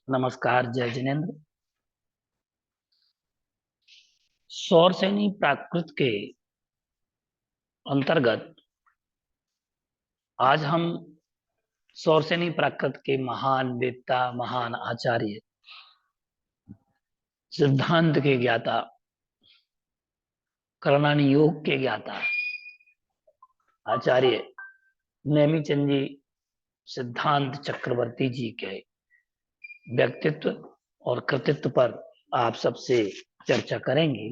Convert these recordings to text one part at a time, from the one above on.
नमस्कार, जय जिनेन्द्र। सौर सैनी प्राकृत के अंतर्गत आज हम सौर सैनी प्राकृत के महान वेत्ता, महान आचार्य, सिद्धांत के ज्ञाता, करणानि योग के ज्ञाता आचार्य नेमिचंद जी सिद्धांत चक्रवर्ती जी के व्यक्तित्व और कृतित्व पर आप सबसे चर्चा करेंगे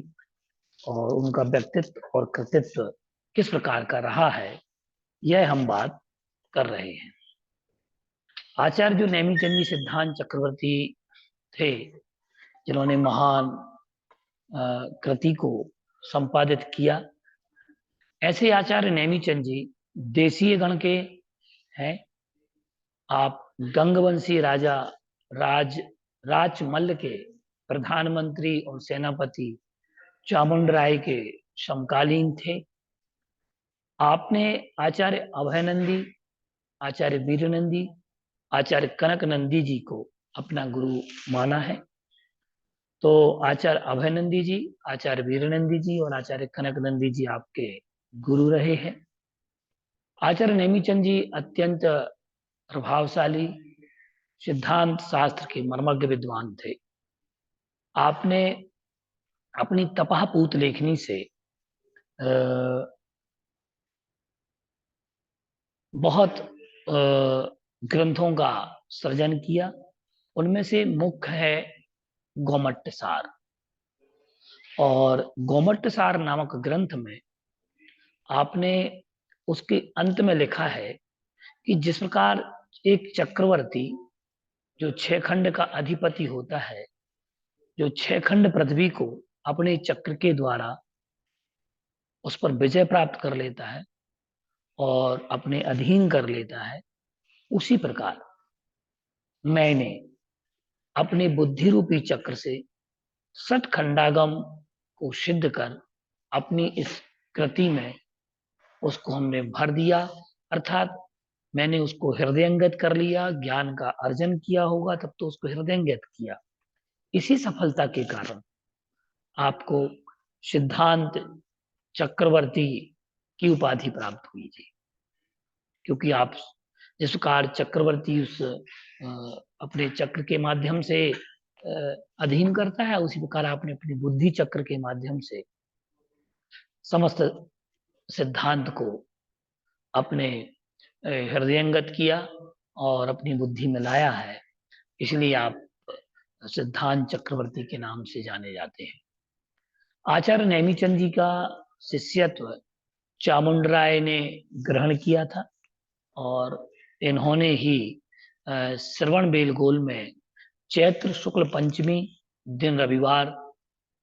और उनका व्यक्तित्व और कृतित्व किस प्रकार का रहा है, यह हम बात कर रहे हैं। आचार्य जो नेमिचंद जी सिद्धांत चक्रवर्ती थे, जिन्होंने महान कृति को संपादित किया, ऐसे आचार्य नेमिचंद जी देशीय गण के हैं। आप गंगवंशी राजा राजमल्ल के प्रधानमंत्री और सेनापति चामुंडराय के समकालीन थे। आपने आचार्य अभयनंदी, आचार्य वीरनंदी, आचार्य कनक नंदी जी को अपना गुरु माना है। तो आचार्य अभयनंदी जी, आचार्य वीरनंदी जी और आचार्य कनक नंदी जी आपके गुरु रहे हैं। आचार्य नेमिचंद जी अत्यंत प्रभावशाली सिद्धांत शास्त्र के मर्मज्ञ विद्वान थे। आपने अपनी तपापूत लेखनी से बहुत ग्रंथों का सृजन किया। उनमें से मुख्य है गोमट्ट सार। और गोमट्ट सार नामक ग्रंथ में आपने उसके अंत में लिखा है कि जिस प्रकार एक चक्रवर्ती जो 6 खंड का अधिपति होता है, जो 6 खंड पृथ्वी को अपने चक्र के द्वारा उस पर विजय प्राप्त कर लेता है और अपने अधीन कर लेता है, उसी प्रकार मैंने अपने बुद्धि रूपी चक्र से सठ खंडागम को सिद्ध कर अपनी इस कृति में उसको हमने भर दिया। अर्थात मैंने उसको हृदयंगत कर लिया। ज्ञान का अर्जन किया होगा तब तो उसको हृदयंगत किया। इसी सफलता के कारण आपको सिद्धांत चक्रवर्ती की उपाधि प्राप्त हुई थी, क्योंकि आप जिस प्रकार चक्रवर्ती उस अपने चक्र के माध्यम से अधीन करता है, उसी प्रकार आपने अपनी बुद्धि चक्र के माध्यम से समस्त सिद्धांत को अपने हृदयंगत किया और अपनी बुद्धि में लाया है। इसलिए आप सिद्धांत चक्रवर्ती के नाम से जाने जाते हैं। आचार्य नेमिचंद जी का शिष्यत्व चामुंडराय ने ग्रहण किया था और इन्होंने ही श्रवण बेलगोल में चैत्र शुक्ल पंचमी दिन रविवार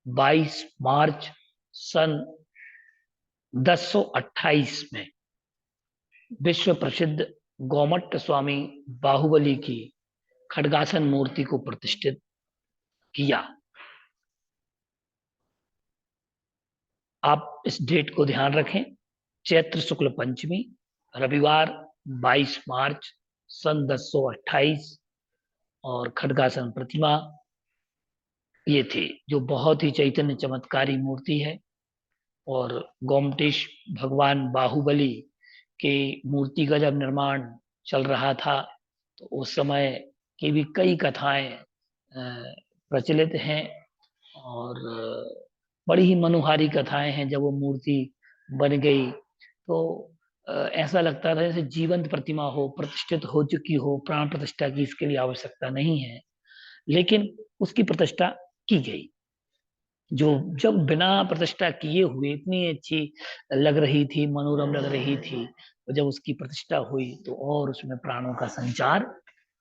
22 मार्च सन 1028 में विश्व प्रसिद्ध गोमट्ट स्वामी बाहुबली की खड्गासन मूर्ति को प्रतिष्ठित किया। आप इस डेट को ध्यान रखें, चैत्र शुक्ल पंचमी रविवार 22 मार्च सन 1028 और खड्गासन प्रतिमा ये थे, जो बहुत ही चैतन्य चमत्कारी मूर्ति है। और गोमटेश भगवान बाहुबली के मूर्ति का जब निर्माण चल रहा था तो उस समय की भी कई कथाएं प्रचलित हैं और बड़ी ही मनोहारी कथाएं हैं। जब वो मूर्ति बन गई तो ऐसा लगता था जैसे जीवंत प्रतिमा हो, प्रतिष्ठित हो चुकी हो। प्राण प्रतिष्ठा की इसके लिए आवश्यकता नहीं है, लेकिन उसकी प्रतिष्ठा की गई, जो जब बिना प्रतिष्ठा किए हुए इतनी अच्छी लग रही थी, मनोरम लग रही थी, तो जब उसकी प्रतिष्ठा हुई तो और उसमें प्राणों का संचार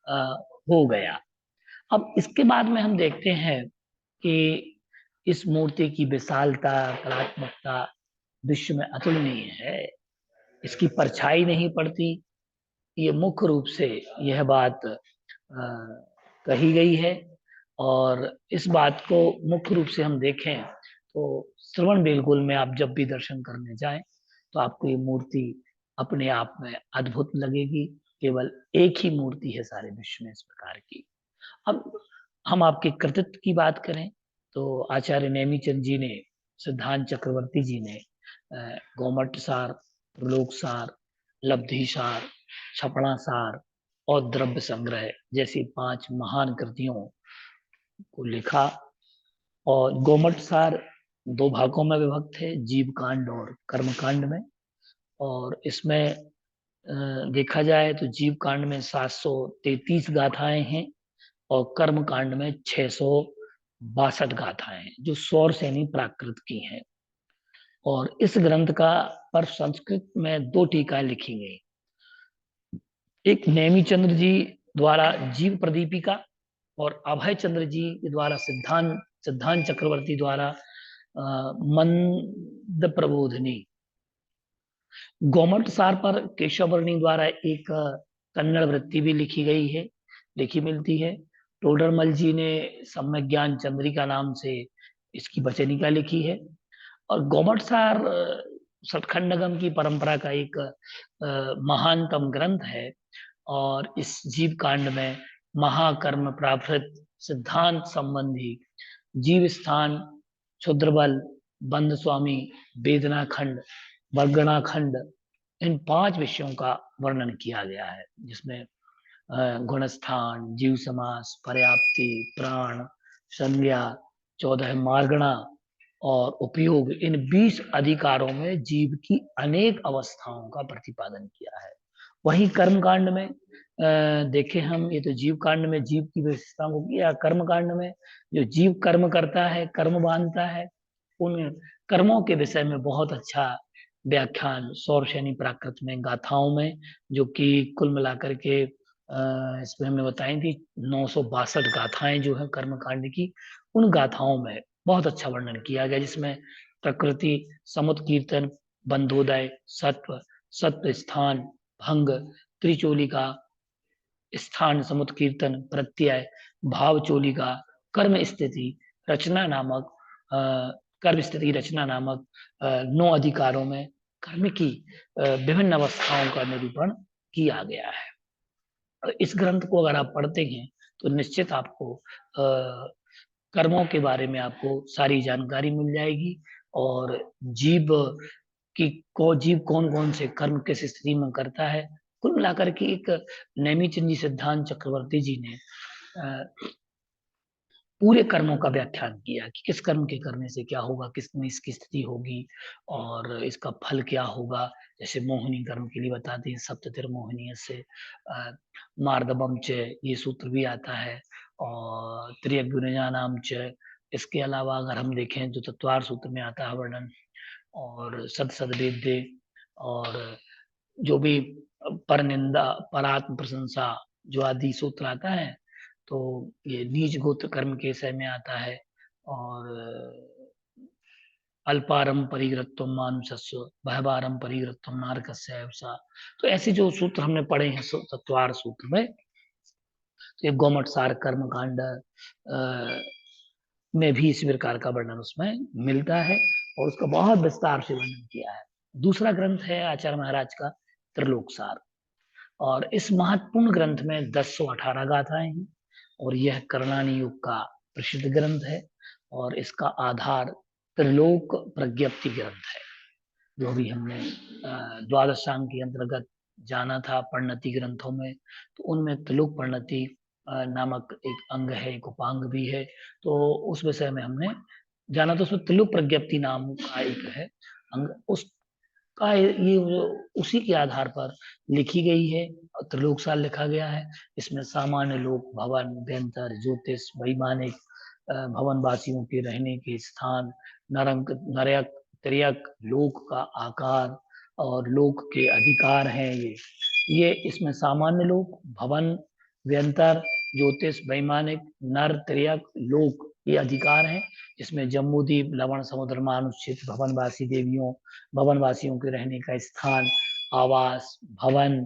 हो गया। अब इसके बाद में हम देखते हैं कि इस मूर्ति की विशालता, कलात्मकता विश्व में अतुलनीय है। इसकी परछाई नहीं पड़ती, ये मुख्य रूप से यह बात कही गई है। और इस बात को मुख्य रूप से हम देखें तो श्रवण बेलगोल में आप जब भी दर्शन करने जाएं तो आपको ये मूर्ति अपने आप में अद्भुत लगेगी। केवल एक ही मूर्ति है सारे विश्व में इस प्रकार की। अब हम आपके कृतित्व की बात करें तो आचार्य नेमिचंद जी ने, सिद्धांत चक्रवर्ती जी ने गोमट सार, प्रलोक सार, लब्धि सार, छपड़ा सार और द्रव्य संग्रह जैसी 5 महान कृतियों को लिखा। और गोमट सार 2 भागों में विभक्त है, जीव कांड और कर्म कांड में। और इसमें देखा जाए तो जीव कांड में 733 गाथाएं हैं और कर्म कांड में 662 गाथाएं हैं जो सौर सेनी प्राकृत की हैं। और इस ग्रंथ का पर संस्कृत में 2 टीकाएं लिखी गई, एक नेमी चंद्र जी द्वारा जीव प्रदीपिका और अभय चंद्र जी द्वारा सिद्धांत सिद्धांत चक्रवर्ती द्वारा मंद प्रबोधनी। गोमट सार पर केशववर्णी द्वारा एक कन्नड़ वृत्ति भी लिखी मिलती है। टोडरमल जी ने सम्यक ज्ञान चंद्रिका नाम से इसकी वचनिका लिखी है। और गोमट सार सतखंडगम की परंपरा का एक महानतम ग्रंथ है। और इस जीव कांड में महाकर्म प्राकृत सिद्धांत संबंधी जीव स्थान, क्षुद्र बल, बंद स्वामी, वेदना खंड, वर्गणा खंड, इन 5 विषयों का वर्णन किया गया है, जिसमें गुणस्थान, जीव समास, पर्याप्ति, प्राण, संज्ञा, 14 मार्गणा और उपयोग, इन 20 अधिकारों में जीव की अनेक अवस्थाओं का प्रतिपादन किया है। वहीं कर्म कांड में देखें हम, ये तो जीव कांड में जीव की विशेषताओं को किया। कर्म कांड में जो जीव कर्म करता है, कर्म बांधता है, उन कर्मों के विषय में बहुत अच्छा व्याख्यान सौरसेनी प्राकृत में गाथाओं में, जो कि कुल मिलाकर के इसमें हमने बताई थी 962 गाथाएं जो है कर्म कांड की, उन गाथाओं में बहुत अच्छा वर्णन किया गया, जिसमें प्रकृति, समुद्र कीर्तन, बंधोदय, सत्व, सत्व स्थान, भंग, त्रिचोलिका, स्थान समुद्र कीर्तन, प्रत्यय, भाव चोलिका, कर्म स्थिति रचना नामक कर्म स्थिति रचना नामक 9 अधिकारों में कर्म की विभिन्न अवस्थाओं का निरूपण किया गया है। इस ग्रंथ को अगर आप पढ़ते हैं तो निश्चित आपको कर्मों के बारे में आपको सारी जानकारी मिल जाएगी। और जीव जीव कौन कौन से कर्म किस स्थिति में करता है, कुल मिलाकर के एक नेमिचंद जी सिद्धांत चक्रवर्ती जी ने पूरे कर्मों का व्याख्यान किया कि किस कर्म के करने से क्या होगा, किसमें इसकी स्थिति होगी और इसका फल क्या होगा। जैसे मोहिनी कर्म के लिए बताते हैं, सप्ततिर मोहिनी से मार्दबम च, ये सूत्र भी आता है। और त्रियगुणजानाम च, इसके अलावा अगर हम देखें जो तत्वार सूत्र में आता है वर्णन, और सद सद वेद्य, और जो भी पर निंदा, परात्म प्रशंसा, जो आदि सूत्र आता है, तो ये नीच गोत्र कर्म के विषय में आता है। और अल्पारम परिग्रत्वम मानुषस्य, बहबारम परिग्रत्वम नारकस्य एवसा। तो ऐसे जो सूत्र हमने पढ़े हैं तत्वार सूत्र में, तो ये गोमट सार कर्म कांड में भी इसी प्रकार का वर्णन उसमें मिलता है और उसका बहुत विस्तार से वर्णन किया है। दूसरा ग्रंथ है आचार्य महाराज का त्रिलोक सार। और इस महत्वपूर्ण ग्रंथ में 1018 गाथाएं हैं और यह कर्णानी युग का प्रसिद्ध ग्रंथ है। और इसका आधार त्रिलोक प्रज्ञप्ति ग्रंथ है, जो भी हमने द्वादशांग के अंतर्गत जाना था परिणति ग्रंथों में, तो उनमें त्रिलोक परिणति नामक एक अंग है, एक उपांग भी है। तो उस विषय में हमने जाना, तो उसमें त्रिलोक प्रज्ञप्ति नाम का एक है अंग, उसका ये उसी के आधार पर लिखी गई है। त्रिलोक सार लिखा गया है। इसमें सामान्य लोक, भवन, व्यंतर, ज्योतिष, वैमानिक, भवन वासियों के रहने के स्थान, नरक, नरक, त्रियक, लोक का आकार और लोक के अधिकार हैं। ये इसमें सामान्य लोक, भवन, व्यंतर, ज्योतिष, वैमानिक, नर, त्रियक, लोक, ये अधिकार हैं। इसमें जम्बूद्वीप, लवण समुद्र, मानुष भवनवासी देवियों, भवनवासियों के रहने का स्थान, आवास, भवन,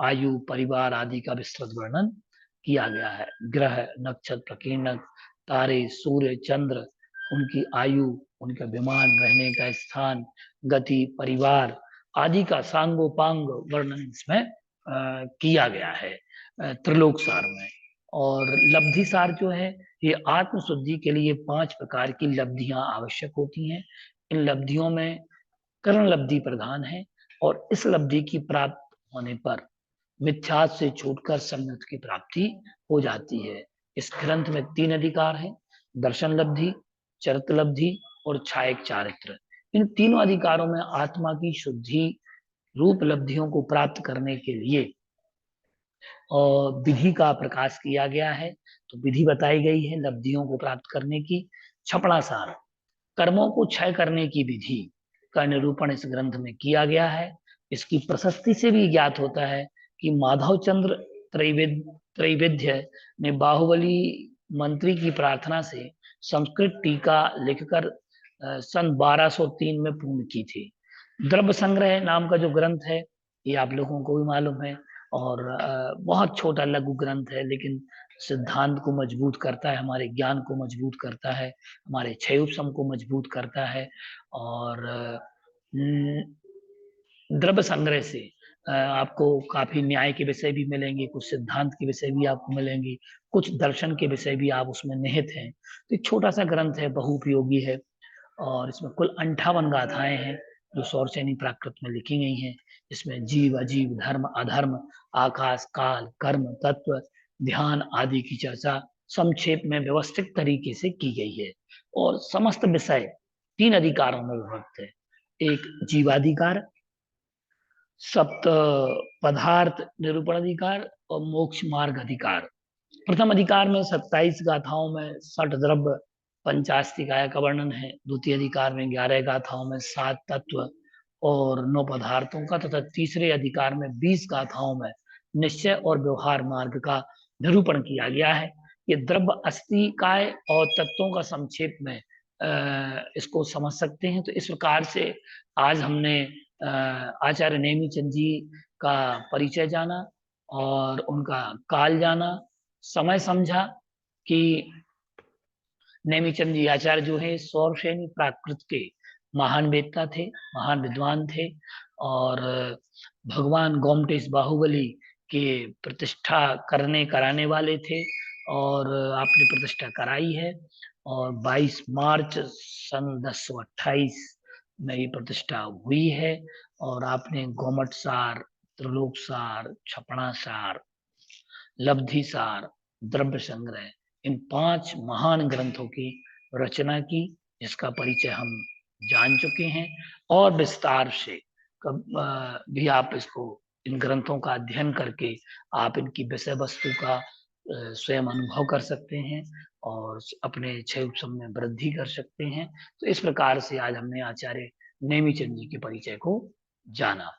आयु, परिवार आदि का विस्तृत वर्णन किया गया है। ग्रह, नक्षत्र, प्रकीर्णक, तारे, सूर्य, चंद्र, उनकी आयु, उनका विमान, रहने का स्थान, गति, परिवार आदि का सांगोपांग वर्णन इसमें किया गया है त्रिलोक सार में। और लब्धि सार जो है, ये आत्मशुद्धि के लिए 5 प्रकार की लब्धियां आवश्यक होती हैं। इन लब्धियों में कर्ण लब्धि प्रधान है, और इस लब्धि की प्राप्त होने पर मिथ्यात्व से छूटकर सम्यक की प्राप्ति हो जाती है। इस ग्रंथ में 3 अधिकार हैं: दर्शन लब्धि, चरित्र लब्धि और छायक चारित्र। इन तीनों अधिकारों में आत्मा की शुद्धि रूप लब्धियों को प्राप्त करने के लिए विधि का प्रकाश किया गया है। तो विधि बताई गई है लब्धियों को प्राप्त करने की। छपड़ासार, कर्मों को क्षय करने की विधि का निरूपण इस ग्रंथ में किया गया है। इसकी प्रशस्ति से भी ज्ञात होता है कि माधवचंद्र त्रैवेद्य ने बाहुबली मंत्री की प्रार्थना से संस्कृत टीका लिखकर सन 1203 में पूर्ण की थी। द्रव्य संग्रह नाम का जो ग्रंथ है, ये आप लोगों को भी मालूम है, और बहुत छोटा लघु ग्रंथ है, लेकिन सिद्धांत को मजबूत करता है, हमारे ज्ञान को मजबूत करता है, हमारे क्षयोपम को मजबूत करता है। और द्रव्य संग्रह से आपको काफी न्याय के विषय भी मिलेंगे, कुछ सिद्धांत के विषय भी आपको मिलेंगे, कुछ दर्शन के विषय भी आप उसमें निहित हैं। तो एक छोटा सा ग्रंथ है, बहुउपयोगी है, और इसमें कुल 58 गाथाएं हैं जो सौरसेनी प्राकृत में लिखी गई हैं। इसमें जीव, अजीव, धर्म, अधर्म, आकाश, काल, कर्म, तत्व, ध्यान आदि की चर्चा संक्षेप में व्यवस्थित तरीके से की गई है। और समस्त विषय 3 अधिकारों में विभक्त है: एक जीवाधिकार, सप्त पदार्थ निरूपण अधिकार और मोक्ष मार्ग अधिकार। प्रथम अधिकार में 27 गाथाओं में 60 द्रव्य 85 काया का वर्णन है। द्वितीय अधिकार में 11 गाथाओं में 7 तत्व और 9 पदार्थों का, तथा तीसरे अधिकार में 20 गाथाओं में निश्चय और व्यवहार मार्ग का निरूपण किया गया है। ये द्रव्य, अस्थि, काय और तत्वों का संक्षेप में इसको समझ सकते हैं। तो इस प्रकार से आज हमने आचार्य नेमिचंद जी का परिचय जाना और उनका काल जाना, समय समझा कि नेमिचंद जी आचार्य जो है सौरसेनी प्राकृत के महान वेदता थे, महान विद्वान थे, और भगवान गोमटेश बाहुबली के प्रतिष्ठा करने कराने वाले थे, और आपने प्रतिष्ठा कराई है। और 22 मार्च सन 1028 में ये प्रतिष्ठा हुई है। और आपने गोमट सार, त्रिलोक सार, छपड़ा सार, लब्धि सार, द्रव्य संग्रह, इन 5 महान ग्रंथों की रचना की, जिसका परिचय हम जान चुके हैं। और विस्तार से भी आप इसको, इन ग्रंथों का अध्ययन करके आप इनकी विषय वस्तु का स्वयं अनुभव कर सकते हैं और अपने क्षयोपम में वृद्धि कर सकते हैं। तो इस प्रकार से आज हमने आचार्य नेमिचंद जी के परिचय को जाना।